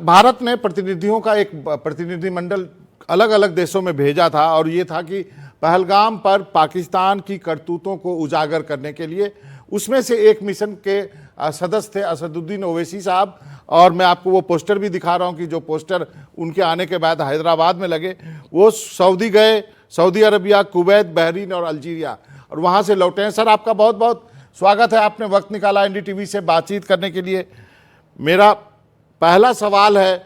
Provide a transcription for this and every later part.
भारत ने प्रतिनिधियों का एक प्रतिनिधिमंडल अलग अलग देशों में भेजा था और ये था कि पहलगाम पर पाकिस्तान की करतूतों को उजागर करने के लिए, उसमें से एक मिशन के सदस्य थे असदुद्दीन ओवैसी साहब। और मैं आपको वो पोस्टर भी दिखा रहा हूँ कि जो पोस्टर उनके आने के बाद हैदराबाद में लगे, वो सऊदी गए, सऊदी अरबिया, कुवैत, बहरीन और अल्जीरिया, और वहाँ से लौटे हैं। सर, आपका बहुत बहुत स्वागत है, आपने वक्त निकाला एनडीटीवी से बातचीत करने के लिए। मेरा पहला सवाल है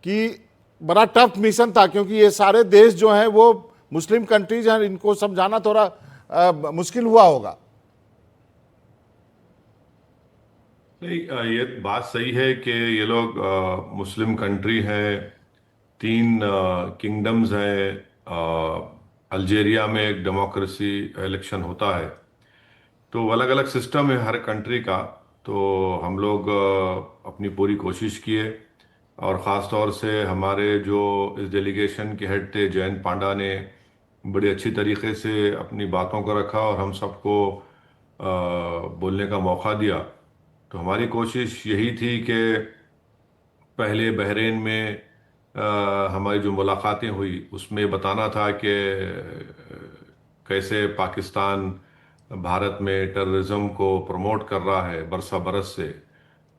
कि बड़ा टफ मिशन था, क्योंकि ये सारे देश जो हैं वो मुस्लिम कंट्रीज हैं, इनको समझाना थोड़ा मुश्किल हुआ होगा। नहीं, ये बात सही है कि ये लोग मुस्लिम कंट्री हैं, तीन किंगडम्स हैं। अल्जीरिया में एक डेमोक्रेसी इलेक्शन होता है, तो अलग अलग सिस्टम है हर कंट्री का। तो हम लोग अपनी पूरी कोशिश किए, और ख़ास तौर से हमारे जो इस डेलीगेशन के हेड थे जयंत पांडा ने बड़ी अच्छी तरीके से अपनी बातों को रखा और हम सबको बोलने का मौका दिया। तो हमारी कोशिश यही थी कि पहले बहरेन में हमारी जो मुलाकातें हुई उसमें बताना था कि कैसे पाकिस्तान भारत में टेररिज्म को प्रमोट कर रहा है बरसा बरस से।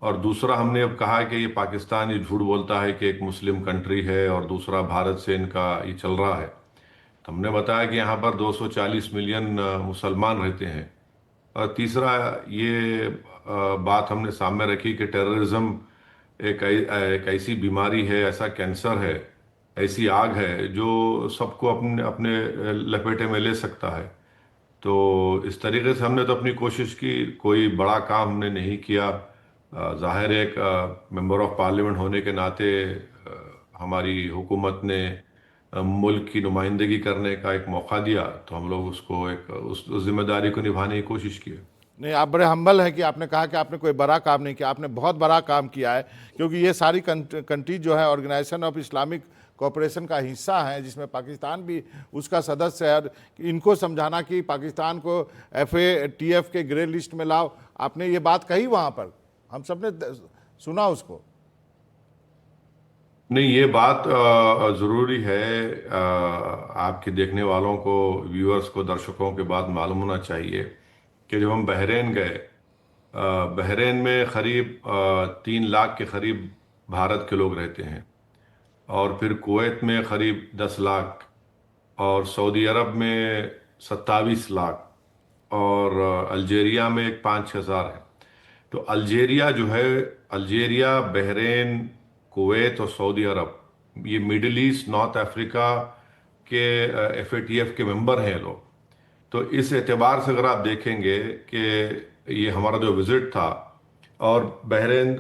और दूसरा हमने अब कहा कि ये पाकिस्तान ये झूठ बोलता है कि एक मुस्लिम कंट्री है और दूसरा भारत से इनका ये चल रहा है। तो हमने बताया कि यहाँ पर 240 मिलियन मुसलमान रहते हैं। और तीसरा ये बात हमने सामने रखी कि टेररिज्म एक ऐसी बीमारी है, ऐसा कैंसर है, ऐसी आग है जो सबको अपने अपने लपेटे में ले सकता है। तो इस तरीके से हमने तो अपनी कोशिश की, कोई बड़ा काम हमने नहीं किया। जाहिर है, एक मेंबर ऑफ पार्लियामेंट होने के नाते हमारी हुकूमत ने मुल्क की नुमाइंदगी करने का एक मौका दिया, तो हम लोग उसको एक उस जिम्मेदारी को निभाने की कोशिश की। नहीं, आप बड़े हम्बल हैं कि आपने कहा कि आपने कोई बड़ा काम नहीं किया, आपने बहुत बड़ा काम किया है। क्योंकि ये सारी कंट्रीज जो है ऑर्गेनाइजेशन ऑफ इस्लामिक कोऑपरेशन का हिस्सा है, जिसमें पाकिस्तान भी उसका सदस्य है। और इनको समझाना कि पाकिस्तान को FATF के ग्रे लिस्ट में लाओ, आपने ये बात कही वहाँ पर, हम सब ने सुना उसको। नहीं, ये बात ज़रूरी है। आपके देखने वालों को, व्यूअर्स को, दर्शकों के बाद मालूम होना चाहिए कि जब हम बहरेन गए, बहरेन में करीब 3 लाख के करीब भारत के लोग रहते हैं, और फिर कुवैत में करीब 10 लाख, और सऊदी अरब में 27 लाख, और अल्जीरिया में एक 5-6 हज़ार है। तो अल्जीरिया जो है, अल्जीरिया, बहरेन, कुवैत और सऊदी अरब, ये मिडिल ईस्ट, नॉर्थ अफ्रीका के FATF के मेंबर हैं ये लोग। तो इस एतबार से अगर आप देखेंगे कि ये हमारा जो विज़िट था, और बहरेन,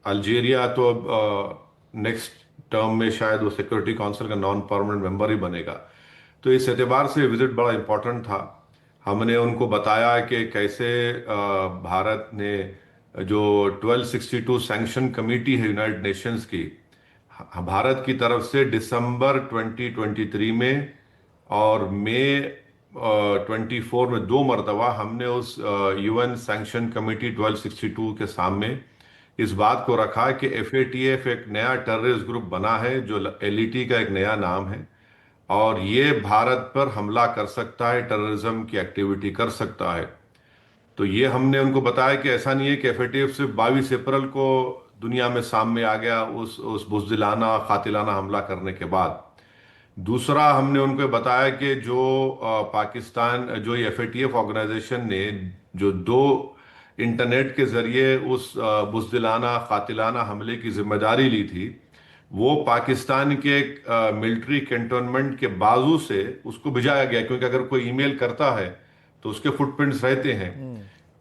अल्जीरिया तो नेक्स्ट टर्म में शायद वो सिक्योरिटी काउंसिल का नॉन परमानेंट मेंबर ही बनेगा। तो इस एतबार से विज़िट बड़ा इम्पोर्टेंट था। हमने उनको बताया कि कैसे भारत ने जो 1262 सैंक्शन कमेटी है यूनाइटेड नेशंस की, भारत की तरफ से दिसंबर 2023 में और मई 24 में 2 मरतबा हमने उस UN सैंक्शन कमेटी 1262 के सामने इस बात को रखा कि FATF एक नया टेररिस्ट ग्रुप बना है जो LET का एक नया नाम है, और ये भारत पर हमला कर सकता है, टेररिज्म की एक्टिविटी कर सकता है। तो ये हमने उनको बताया कि ऐसा नहीं है कि FATF सिर्फ 22 अप्रैल को दुनिया में सामने आ गया उस बुज़दिलाना कातिलाना हमला करने के बाद। दूसरा, हमने उनको बताया कि जो पाकिस्तान, जो ये FATF ऑर्गेनाइजेशन ने जो 2 इंटरनेट के जरिए उस बुज़दिलाना कातिलाना हमले की जिम्मेदारी ली थी, वो पाकिस्तान के मिलिट्री कैंटोनमेंट के बाजू से उसको भिजाया गया, क्योंकि अगर कोई ईमेल करता है तो उसके फुटप्रिंट्स रहते हैं।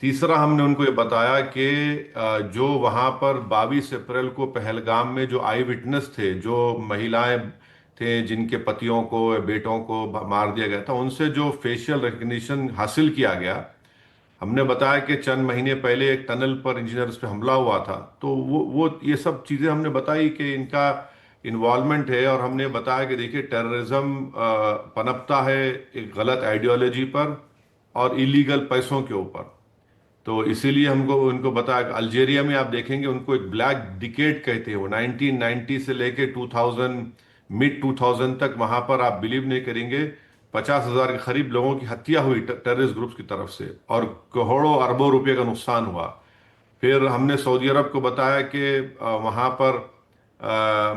तीसरा, हमने उनको ये बताया कि जो वहां पर 22 अप्रैल को पहलगाम में जो आई विटनेस थे, जो महिलाएं थे जिनके पतियों को, बेटों को मार दिया गया था, उनसे जो फेशियल रिकग्निशन हासिल किया गया, हमने बताया कि चंद महीने पहले एक टनल पर इंजीनियर्स पे हमला हुआ था। तो वो ये सब चीज़ें हमने बताई कि इनका इन्वॉल्वमेंट है। और हमने बताया कि देखिए, टेररिज्म पनपता है एक गलत आइडियोलॉजी पर और इलीगल पैसों के ऊपर। तो इसीलिए हमको उनको बताया कि अल्जीरिया में आप देखेंगे उनको एक ब्लैक डिकेड कहते हैं, वो 1990 से लेके 2000 मिड 2000 तक वहां पर आप बिलीव नहीं करेंगे 50,000 के करीब लोगों की हत्या हुई टेररिस्ट ग्रुप्स की तरफ से, और करोड़ों अरबों रुपए का नुकसान हुआ। फिर हमने सऊदी अरब को बताया कि वहाँ पर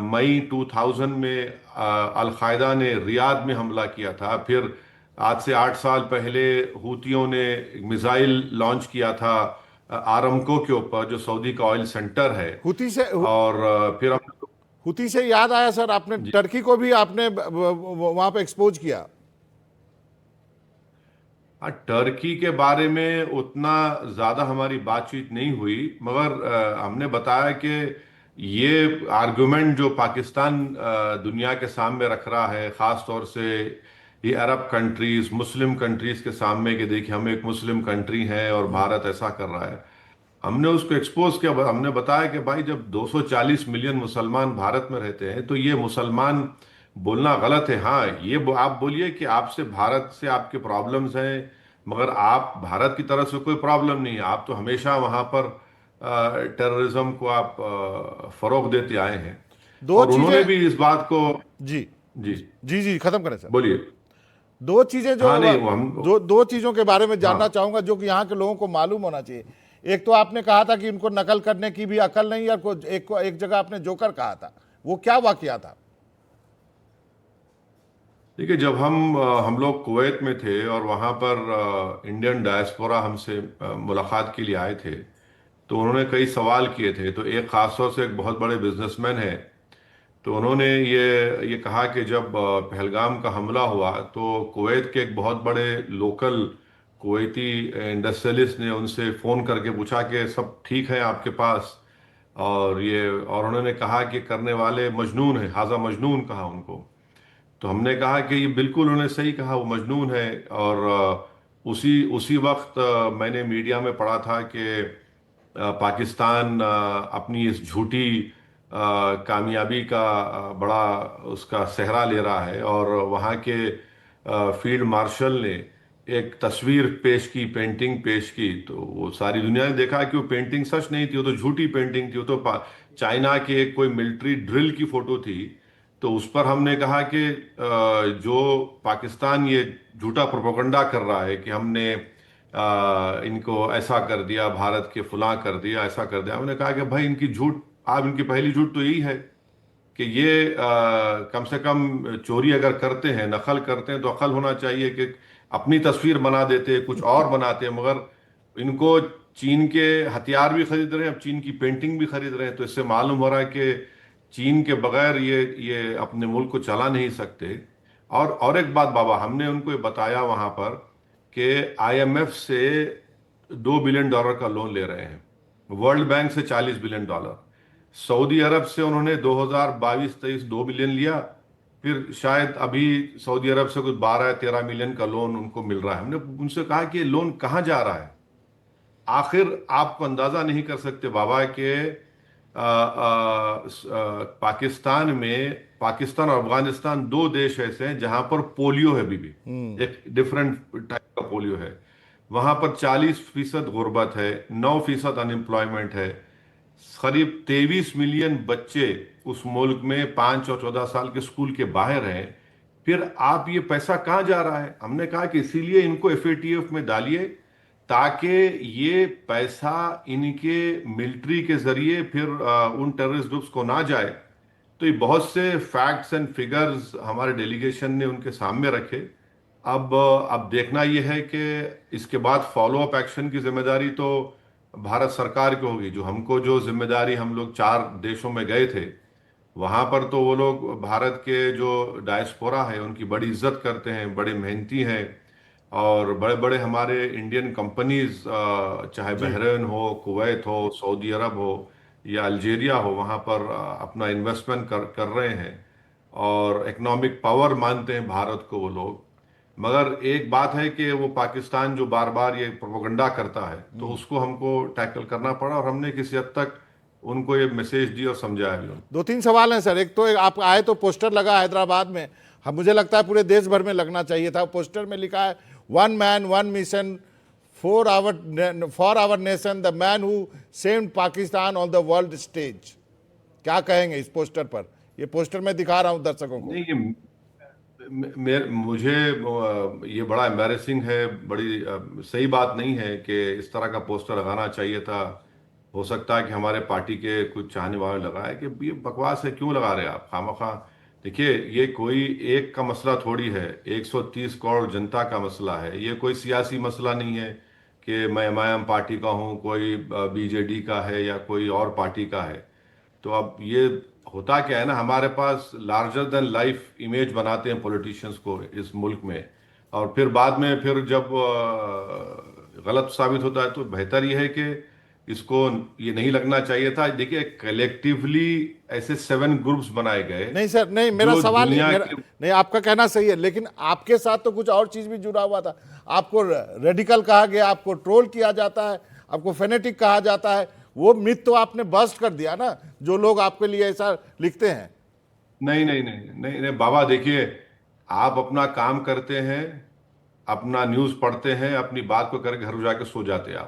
मई 2000 में अलकायदा ने रियाद में हमला किया था। फिर आज से 8 साल पहले हूतियों ने मिसाइल लॉन्च किया था आरामको के ऊपर, जो सऊदी का ऑयल सेंटर है। हुती से और फिर हम हुती से याद आया सर, आपने जी। टर्की को भी आपने वहां पे एक्सपोज किया। हाँ, टर्की के बारे में उतना ज़्यादा हमारी बातचीत नहीं हुई, मगर हमने बताया कि ये आर्गुमेंट जो पाकिस्तान दुनिया के सामने रख रहा है, ख़ास तौर से ये अरब कंट्रीज, मुस्लिम कंट्रीज के सामने, कि देखिए हम एक मुस्लिम कंट्री हैं और भारत ऐसा कर रहा है। हमने उसको एक्सपोज किया, हमने बताया कि भाई जब 240 मिलियन मुसलमान भारत में रहते हैं तो ये मुसलमान बोलना गलत है। हाँ, ये आप बोलिए कि आपसे भारत से आपके प्रॉब्लम्स हैं, मगर आप भारत की तरफ से कोई प्रॉब्लम नहीं है। आप तो हमेशा वहां पर टेररिज्म को आप फरोग देते आए हैं। दो और उन्होंने चीजें। भी इस बात को। जी जी, जी जी, खत्म करें सर। बोलिए। दो चीजें जो हाँ, नहीं वो हम। दो चीजों के बारे में जानना हाँ, चाहूंगा जो कि यहाँ के लोगों को मालूम होना चाहिए। एक तो आपने कहा था कि इनको नकल करने की भी अकल नहीं है, और एक जगह आपने जोकर कहा था, वो क्या वाकया था? देखिए, जब हम लोग कुवैत में थे और वहाँ पर इंडियन डायस्पोरा हमसे मुलाकात के लिए आए थे, तो उन्होंने कई सवाल किए थे। तो एक खास तौर से एक बहुत बड़े बिजनेसमैन है, तो उन्होंने ये कहा कि जब पहलगाम का हमला हुआ तो कुवैत के एक बहुत बड़े लोकल कुवैती इंडस्ट्रियलिस्ट ने उनसे फ़ोन करके पूछा कि सब ठीक है आपके पास, और उन्होंने कहा कि करने वाले मजनून है, हाजा मजनून कहा उनको। तो हमने कहा कि ये बिल्कुल उन्होंने सही कहा, वो मजनून है। और उसी उसी वक्त मैंने मीडिया में पढ़ा था कि पाकिस्तान अपनी इस झूठी कामयाबी का बड़ा उसका सेहरा ले रहा है, और वहाँ के फील्ड मार्शल ने एक तस्वीर पेश की, पेंटिंग पेश की, तो वो सारी दुनिया ने देखा कि वो पेंटिंग सच नहीं थी, वो तो झूठी पेंटिंग थी, वो तो चाइना के एक कोई मिलिट्री ड्रिल की फोटो थी। तो उस पर हमने कहा कि जो पाकिस्तान ये झूठा प्रोपेगेंडा कर रहा है कि हमने इनको ऐसा कर दिया, भारत के फुला कर दिया, ऐसा कर दिया, हमने कहा कि भाई इनकी झूठ, आप इनकी पहली झूठ तो यही है कि ये कम से कम चोरी अगर करते हैं, नकल करते हैं, तो अकल होना चाहिए कि अपनी तस्वीर बना देते, कुछ और बनाते, मगर इनको चीन के हथियार भी खरीद रहे हैं, अब चीन की पेंटिंग भी खरीद रहे हैं। तो इससे मालूम हो रहा है कि चीन के बगैर ये अपने मुल्क को चला नहीं सकते। और एक बात बाबा, हमने उनको ये बताया वहां पर कि आईएमएफ से $2 बिलियन का लोन ले रहे हैं, वर्ल्ड बैंक से $40 बिलियन, सऊदी अरब से उन्होंने 2022-23 $2 बिलियन लिया, फिर शायद अभी सऊदी अरब से कुछ 12-13 मिलियन का लोन उनको मिल रहा है। हमने उनसे कहा कि ये लोन कहाँ जा रहा है। आखिर आपको अंदाजा नहीं कर सकते बाबा कि पाकिस्तान में, पाकिस्तान और अफगानिस्तान दो देश ऐसे हैं जहां पर पोलियो है अभी भी, एक डिफरेंट टाइप का पोलियो है। वहां पर 40% गुर्बत है, 9% अनएम्प्लॉयमेंट है, करीब 23 मिलियन बच्चे उस मुल्क में 5 और 14 साल के स्कूल के बाहर हैं। फिर आप ये पैसा कहाँ जा रहा है? हमने कहा कि इसीलिए इनको एफएटीएफ में डालिए, ताकि ये पैसा इनके मिलिट्री के जरिए फिर उन टेररिस्ट ग्रुप्स को ना जाए। तो ये बहुत से फैक्ट्स एंड फिगर्स हमारे डेलीगेशन ने उनके सामने रखे। अब देखना यह है कि इसके बाद फॉलो अप एक्शन की जिम्मेदारी तो भारत सरकार की होगी। जो हमको जो जिम्मेदारी, हम लोग 4 देशों में गए थे, वहां पर तो वो लोग भारत के जो डायस्पोरा है उनकी बड़ी इज्जत करते हैं, बड़े मेहनती हैं, और बड़े बड़े हमारे इंडियन कंपनीज, चाहे जी बहरीन हो, कुवैत हो, सऊदी अरब हो या अल्जीरिया हो, वहाँ पर अपना इन्वेस्टमेंट कर रहे हैं, और इकोनॉमिक पावर मानते हैं भारत को वो लोग। मगर एक बात है कि वो पाकिस्तान जो बार बार ये प्रोपेगेंडा करता है, तो उसको हमको टैकल करना पड़ा, और हमने किसी हद तक उनको ये मैसेज दी और समझाया भी उनको। 2-3 सवाल हैं सर। एक तो आप आए तो पोस्टर लगा हैदराबाद में, हम मुझे लगता है पूरे देश भर में लगना चाहिए था। पोस्टर में लिखा है 1 man 1 mission for our nation the man who saved Pakistan on the world stage. क्या कहेंगे इस पोस्टर पर? ये पोस्टर मैं दिखा रहा हूं दर्शकों को। नहीं, ये मुझे ये बड़ा एम्बैरेसिंग है, बड़ी सही बात नहीं है कि इस तरह का पोस्टर लगाना चाहिए था। हो सकता है कि हमारे पार्टी के कुछ चाहने वाले लगाए कि ये बकवास है, क्यों लगा रहे हैं आप खामखा। देखिए, ये कोई एक का मसला थोड़ी है, 130 करोड़ जनता का मसला है। ये कोई सियासी मसला नहीं है कि मैं एमआईएम पार्टी का हूँ, कोई बीजेडी का है या कोई और पार्टी का है। तो अब ये होता क्या है ना, हमारे पास लार्जर देन लाइफ इमेज बनाते हैं पॉलिटिशियंस को इस मुल्क में, और फिर बाद में फिर जब गलत साबित होता है तो बेहतर ये है कि इसको ये नहीं लगना चाहिए था। देखिए, कलेक्टिवली ऐसे 7 ग्रुप्स बनाए गए नहीं सर, नहीं, मेरा जो सवाल दुनिया मेरा के। नहीं, आपका कहना सही है, लेकिन आपके साथ तो कुछ और चीज भी जुड़ा हुआ था। आपको रेडिकल कहा गया, आपको ट्रोल किया जाता है, आपको फेनेटिक कहा जाता है। वो मिथ तो आपने बस्ट कर दिया ना, जो लोग आपके लिए ऐसा लिखते हैं। नहीं नहीं नहीं नहीं नहीं बाबा, देखिए, आप अपना काम करते हैं, अपना न्यूज़ पढ़ते हैं, अपनी बात को करके घर जाके सो जाते हैं।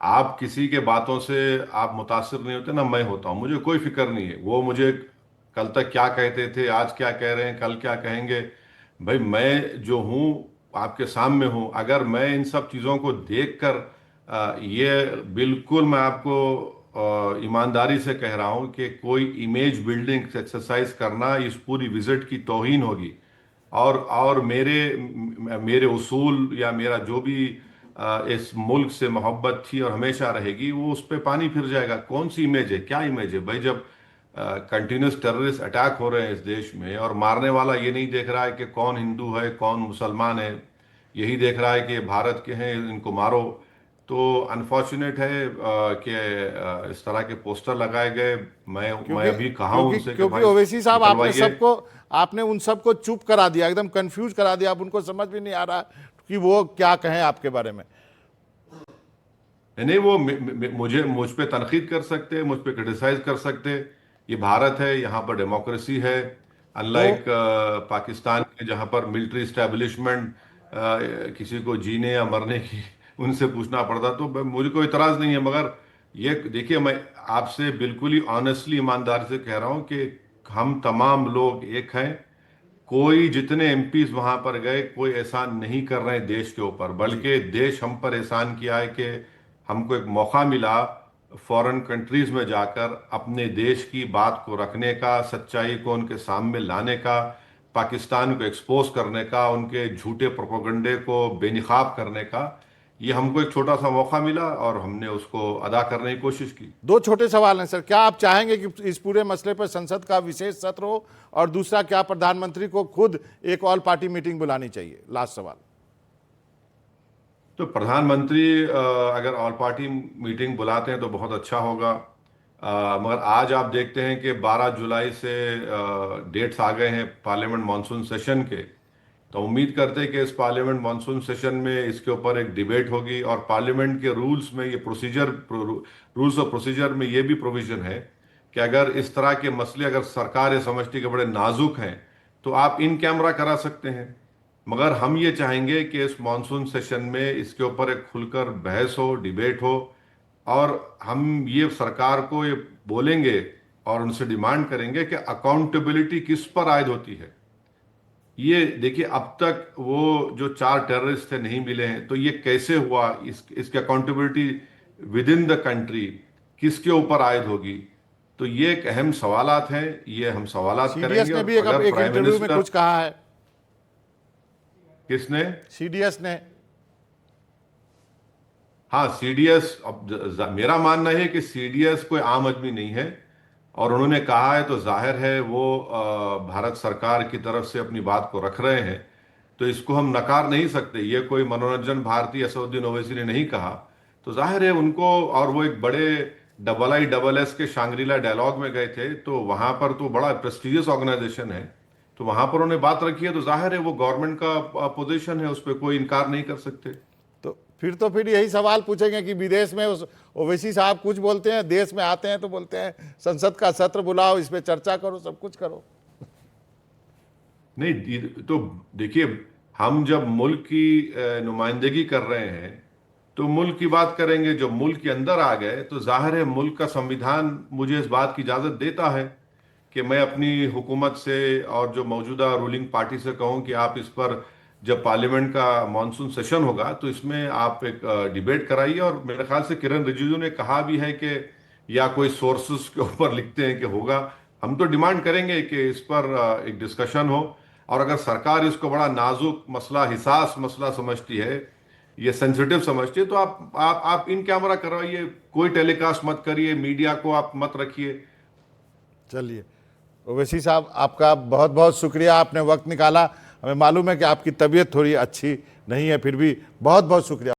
आप किसी के बातों से आप मुतासिर नहीं होते ना, मैं होता हूँ। मुझे कोई फिक्र नहीं है वो मुझे कल तक क्या कहते थे, आज क्या कह रहे हैं, कल क्या कहेंगे। भाई, मैं जो हूँ आपके सामने हूँ। अगर मैं इन सब चीज़ों को देखकर ये बिल्कुल मैं आपको ईमानदारी से कह रहा हूँ कि कोई इमेज बिल्डिंग एक्सरसाइज करना इस पूरी विजिट की तौहीन होगी। और मेरे उसूल या मेरा जो भी इस मुल्क से मोहब्बत थी और हमेशा रहेगी, वो उस पर पानी फिर जाएगा। कौन सी इमेज है, क्या इमेज है भाई? जब कंटिन्यूस टेररिस्ट अटैक हो रहे हैं इस देश में, और मारने वाला ये नहीं देख रहा है कि कौन हिंदू है कौन मुसलमान है, यही देख रहा है कि भारत के हैं इनको मारो। तो अनफॉर्चुनेट है कि इस तरह के पोस्टर लगाए गए। मैं क्योंकि अभी कहा हूं क्योंकि उनसे कि क्योंकि भाई ओवैसी साहब, निकलवाइए। आपने उन सबको चुप करा दिया, एकदम कंफ्यूज करा दिया। अब उनको समझ भी नहीं आ रहा कि वो क्या कहें आपके बारे में। नहीं, वो मुझ पे तनकीद कर सकते, मुझ पे क्रिटिसाइज कर सकते। ये भारत है, यहाँ पर डेमोक्रेसी है। तो अनलाइक पाकिस्तान के, जहाँ पर मिलिट्री इस्टेब्लिशमेंट किसी को जीने या मरने की उनसे पूछना पड़ता। तो मुझे कोई इतराज नहीं है, मगर ये देखिए, मैं आपसे बिल्कुल ही ऑनेस्टली ईमानदारी से कह रहा हूँ कि हम तमाम लोग एक हैं। कोई जितने एमपीज वहां पर गए, कोई एहसान नहीं कर रहे हैं देश के ऊपर, जी, बल्कि देश हम पर एहसान किया है कि हमको एक मौका मिला फॉरेन कंट्रीज में जाकर अपने देश की बात को रखने का, सच्चाई को उनके सामने लाने का, पाकिस्तान को एक्सपोज करने का, उनके झूठे प्रोपेगेंडे को बेनकाब करने का। ये हमको एक छोटा सा मौका मिला और हमने उसको अदा करने की कोशिश की। दो छोटे सवाल हैं सर। क्या आप चाहेंगे कि इस पूरे मसले पर संसद का विशेष सत्र हो? और दूसरा, क्या प्रधानमंत्री को खुद एक ऑल पार्टी मीटिंग बुलानी चाहिए? लास्ट सवाल। तो प्रधानमंत्री अगर ऑल पार्टी मीटिंग बुलाते हैं तो बहुत अच्छा होगा। मगर आज आप देखते हैं कि 12 जुलाई से डेट्स आ गए हैं पार्लियामेंट मानसून सेशन के। तो उम्मीद करते हैं कि इस पार्लियामेंट मानसून सेशन में इसके ऊपर एक डिबेट होगी, और पार्लियामेंट के रूल्स में ये रूल्स ऑफ प्रोसीजर में ये भी प्रोविजन है कि अगर इस तरह के मसले, अगर सरकार ये समझती कि बड़े नाजुक हैं, तो आप इन कैमरा करा सकते हैं। मगर हम ये चाहेंगे कि इस मॉनसून सेशन में इसके ऊपर एक खुलकर बहस हो, डिबेट हो, और हम ये सरकार को ये बोलेंगे और उनसे डिमांड करेंगे कि अकाउंटेबिलिटी किस पर आयद होती है। ये देखिए, अब तक वो जो 4 टेररिस्ट थे नहीं मिले हैं, तो ये कैसे हुआ, इसकी accountability with in the country किसके ऊपर आयद होगी। तो ये एक अहम सवालात हैं, ये हम सवालात सीडीएस करेंगे। ने और भी अगर एक प्राइम इंटरव्यू में मिनिस्टर। कुछ कहा है। किसने? सीडीएस ने। हाँ, सीडीएस। अब मेरा मानना है कि सीडीएस कोई आम आदमी नहीं है, और उन्होंने कहा है तो जाहिर है वो भारत सरकार की तरफ से अपनी बात को रख रहे हैं। तो इसको हम नकार नहीं सकते। ये कोई मनोरंजन भारती असदुद्दीन ओवैसी ने नहीं कहा। तो जाहिर है उनको, और वो एक बड़े IISS के शांग्रीला डायलॉग में गए थे, तो वहां पर तो बड़ा प्रेस्टिजियस ऑर्गेनाइजेशन है, तो वहां पर उन्होंने बात रखी है, तो जाहिर है वो गवर्नमेंट का पोजीशन है, उस पर कोई इनकार नहीं कर सकते। तो फिर यही सवाल पूछेंगे कि विदेश में उस ओवैसी साहब कुछ बोलते हैं, देश में आते हैं तो बोलते हैं संसद का सत्र बुलाओ, इस पे चर्चा करो, सब कुछ करो। नहीं, तो देखिए, हम जब मुल्क की नुमाइंदगी कर रहे हैं, तो मुल्क की बात करेंगे, जो मुल्क के अंदर आ गए तो जाहिर है मुल्क का संविधान मुझे इस बात की इजाज़त देता है कि मैं अपनी हुकूमत से और जो मौजूदा रूलिंग पार्टी से कहूं कि आप इस पर जब पार्लियामेंट का मानसून सेशन होगा तो इसमें आप एक डिबेट कराइए। और मेरे ख्याल से किरण रिजिजू ने कहा भी है कि या कोई सोर्सेस के ऊपर लिखते हैं कि होगा। हम तो डिमांड करेंगे कि इस पर एक डिस्कशन हो। और अगर सरकार इसको बड़ा नाजुक मसला, हिसास मसला समझती है, ये सेंसिटिव समझती है, तो आप इन कैमरा करवाइए, कोई टेलीकास्ट मत करिए, मीडिया को आप मत रखिए। चलिए, ओवैसी साहब, आपका बहुत बहुत शुक्रिया, आपने वक्त निकाला। हमें मालूम है कि आपकी तबीयत थोड़ी अच्छी नहीं है, फिर भी बहुत बहुत शुक्रिया।